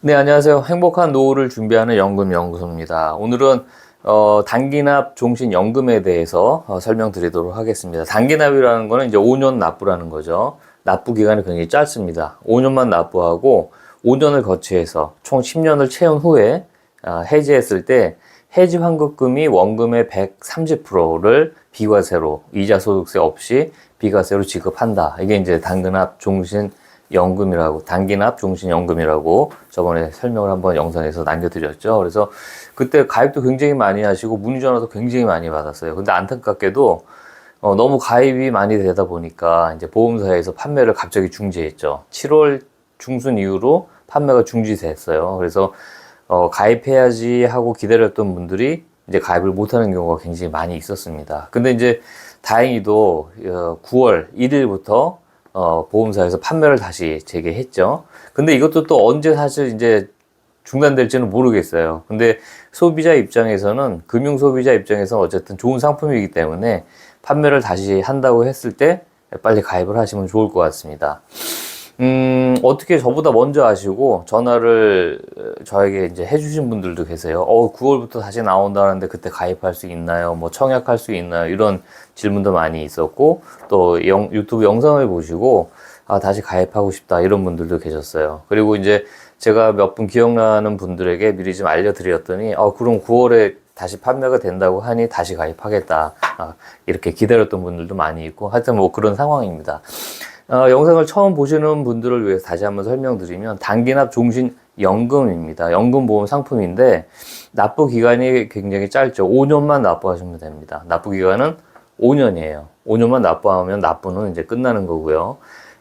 네, 안녕하세요. 행복한 노후를 준비하는 연금연구소입니다. 오늘은 단기납 종신연금에 대해서 설명드리도록 하겠습니다. 단기납이라는 거는 이제 5년 납부라는 거죠. 납부 기간이 굉장히 짧습니다. 5년만 납부하고 5년을 거치해서 총 10년을 채운 후에 해지했을 때 해지 환급금이 원금의 130%를 비과세로, 이자 소득세 없이 비과세로 지급한다. 이게 이제 단기납 종신연금이라고, 단기납 종신연금이라고 저번에 설명을 한번 영상에서 남겨드렸죠. 그래서 그때 가입도 굉장히 많이 하시고 문의 전화도 굉장히 많이 받았어요. 근데 안타깝게도 너무 가입이 많이 되다 보니까 이제 보험사에서 판매를 갑자기 중지했죠. 7월 중순 이후로 판매가 중지됐어요. 그래서 가입해야지 하고 기다렸던 분들이 이제 가입을 못하는 경우가 굉장히 많이 있었습니다. 근데 이제 다행히도 9월 1일부터 보험사에서 판매를 다시 재개했죠. 근데 이것도 또 언제 사실 이제 중단될지는 모르겠어요. 근데 소비자 입장에서는, 금융 소비자 입장에서는 어쨌든 좋은 상품이기 때문에 판매를 다시 한다고 했을 때 빨리 가입을 하시면 좋을 것 같습니다. 어떻게 저보다 먼저 아시고 전화를 저에게 이제 해주신 분들도 계세요. 9월부터 다시 나온다는데 그때 가입할 수 있나요? 뭐 청약할 수 있나요? 이런 질문도 많이 있었고, 또 유튜브 영상을 보시고 다시 가입하고 싶다 이런 분들도 계셨어요. 그리고 이제 제가 몇 분 기억나는 분들에게 미리 좀 알려드렸더니 그럼 9월에 다시 판매가 된다고 하니 다시 가입하겠다, 이렇게 기다렸던 분들도 많이 있고, 하여튼 뭐 그런 상황입니다. 영상을 처음 보시는 분들을 위해서 다시 한번 설명드리면, 단기납 종신연금입니다. 연금보험 상품인데 납부 기간이 굉장히 짧죠. 5년만 납부하시면 됩니다. 납부 기간은 5년이에요. 5년만 납부하면 납부는 이제 끝나는 거고요.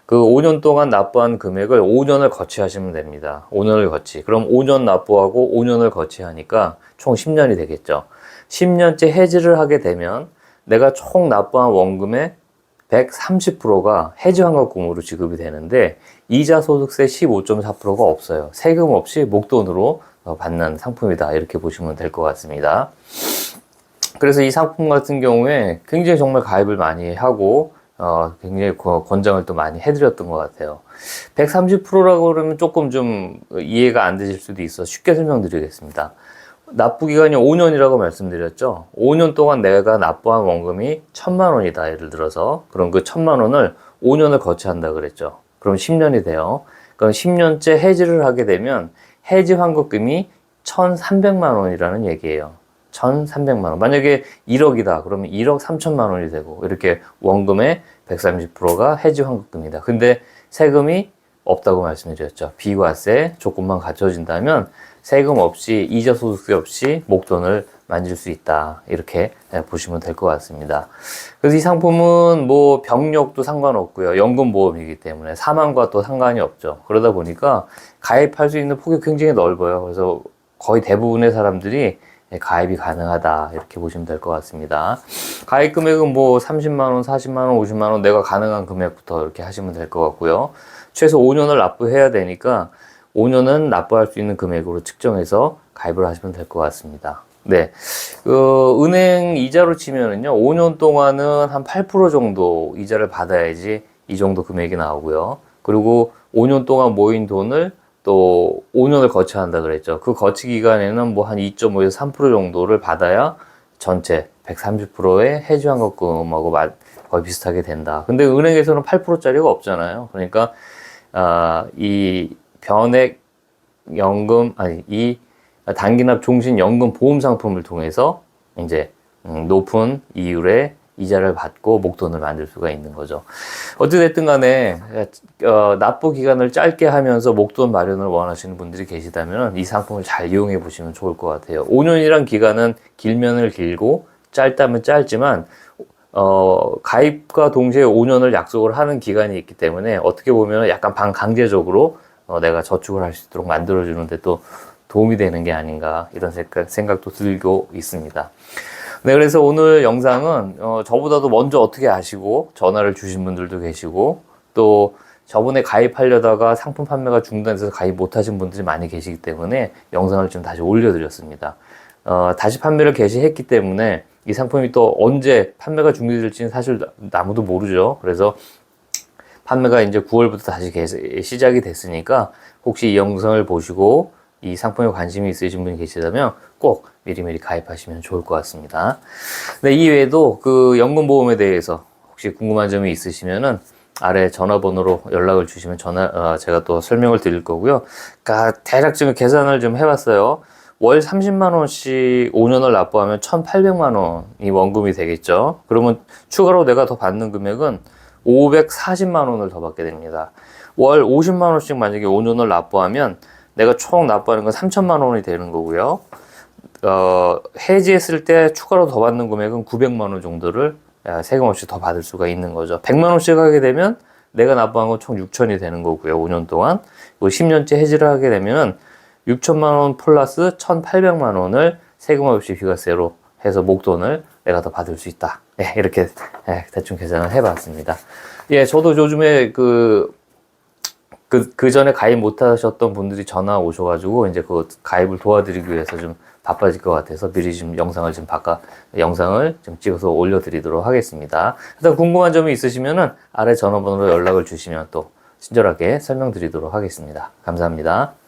그 5년 동안 납부한 금액을 5년을 거치하시면 됩니다. 5년을 거치. 그럼 5년 납부하고 5년을 거치하니까 총 10년이 되겠죠. 10년째 해지를 하게 되면 내가 총 납부한 원금의 130%가 해지 환급금으로 지급이 되는데 이자 소득세 15.4%가 없어요. 세금 없이 목돈으로 받는 상품이다, 이렇게 보시면 될 것 같습니다. 그래서 이 상품 같은 경우에 굉장히 정말 가입을 많이 하고 굉장히 권장을 또 많이 해드렸던 것 같아요. 130%라고 그러면 조금 좀 이해가 안 되실 수도 있어 쉽게 설명드리겠습니다. 납부 기간이 5년이라고 말씀드렸죠. 5년 동안 내가 납부한 원금이 1,000만 원이다, 예를 들어서. 그럼 그 1,000만 원을 5년을 거치한다 그랬죠. 그럼 10년이 돼요. 그럼 10년째 해지를 하게 되면 해지 환급금이 1,300만 원이라는 얘기예요. 1,300만 원. 만약에 1억이다. 그러면 1억 3천만 원이 되고, 이렇게 원금의 130%가 해지 환급금이다. 근데 세금이 없다고 말씀드렸죠. 비과세 조건만 갖춰진다면 세금 없이, 이자 소득세 없이 목돈을 만질 수 있다, 이렇게 보시면 될 것 같습니다. 그래서 이 상품은 뭐 병력도 상관없고요, 연금보험이기 때문에 사망과 또 상관이 없죠. 그러다 보니까 가입할 수 있는 폭이 굉장히 넓어요. 그래서 거의 대부분의 사람들이 가입이 가능하다, 이렇게 보시면 될 것 같습니다. 가입 금액은 뭐 30만 원, 40만 원, 50만 원, 내가 가능한 금액부터 이렇게 하시면 될 것 같고요. 최소 5년을 납부해야 되니까 5년은 납부할 수 있는 금액으로 측정해서 가입을 하시면 될 것 같습니다. 네. 은행 이자로 치면은요, 5년 동안은 한 8% 정도 이자를 받아야지 이 정도 금액이 나오고요. 그리고 5년 동안 모인 돈을 또 5년을 거쳐야 한다 그랬죠. 그 거치 기간에는 뭐 한 2.5에서 3% 정도를 받아야 전체 130%의 해지 환급금하고 거의 비슷하게 된다. 근데 은행에서는 8%짜리가 없잖아요. 그러니까 이 변액 연금, 이 단기납 종신연금 보험 상품을 통해서 이제 높은 이율의 이자를 받고 목돈을 만들 수가 있는 거죠. 어찌됐든 간에 납부 기간을 짧게 하면서 목돈 마련을 원하시는 분들이 계시다면 이 상품을 잘 이용해 보시면 좋을 것 같아요. 5년이란 기간은 길면은 길고 짧다면 짧지만 가입과 동시에 5년을 약속을 하는 기간이 있기 때문에 어떻게 보면 약간 반강제적으로 내가 저축을 할 수 있도록 만들어주는데 또 도움이 되는 게 아닌가, 이런 생각도 들고 있습니다. 네, 그래서 오늘 영상은 저보다도 먼저 어떻게 아시고 전화를 주신 분들도 계시고, 또 저번에 가입하려다가 상품 판매가 중단돼서 가입 못하신 분들이 많이 계시기 때문에 영상을 좀 다시 올려드렸습니다. 다시 판매를 개시했기 때문에 이 상품이 또 언제 판매가 중지될지는 사실 아무도 모르죠. 그래서 판매가 이제 9월부터 다시 시작이 됐으니까 혹시 이 영상을 보시고 이 상품에 관심이 있으신 분이 계시다면 꼭 미리미리 가입하시면 좋을 것 같습니다. 네, 이외에도 그 연금보험에 대해서 혹시 궁금한 점이 있으시면은 아래 전화번호로 연락을 주시면 제가 또 설명을 드릴 거고요. 그러니까 대략 지금 계산을 좀 해봤어요. 월 30만 원씩 5년을 납부하면 1,800만 원이 원금이 되겠죠. 그러면 추가로 내가 더 받는 금액은 540만 원을 더 받게 됩니다. 월 50만 원씩 만약에 5년을 납부하면 내가 총 납부하는 건 3천만 원이 되는 거고요. 해지했을 때 추가로 더 받는 금액은 900만 원 정도를 세금 없이 더 받을 수가 있는 거죠. 100만 원씩 하게 되면 내가 납부한 건 총 6천이 되는 거고요. 5년 동안. 10년째 해지를 하게 되면은 6천만 원 플러스 1,800만 원을 세금 없이 비과세로 해서 목돈을 내가 더 받을 수 있다. 네, 이렇게 대충 계산을 해봤습니다. 예, 저도 요즘에 그 전에 가입 못 하셨던 분들이 전화 오셔가지고 이제 그 가입을 도와드리기 위해서 좀 바빠질 것 같아서 미리 좀 영상을 좀 찍어서 올려드리도록 하겠습니다. 일단 궁금한 점이 있으시면은 아래 전화번호로 연락을 주시면 또 친절하게 설명드리도록 하겠습니다. 감사합니다.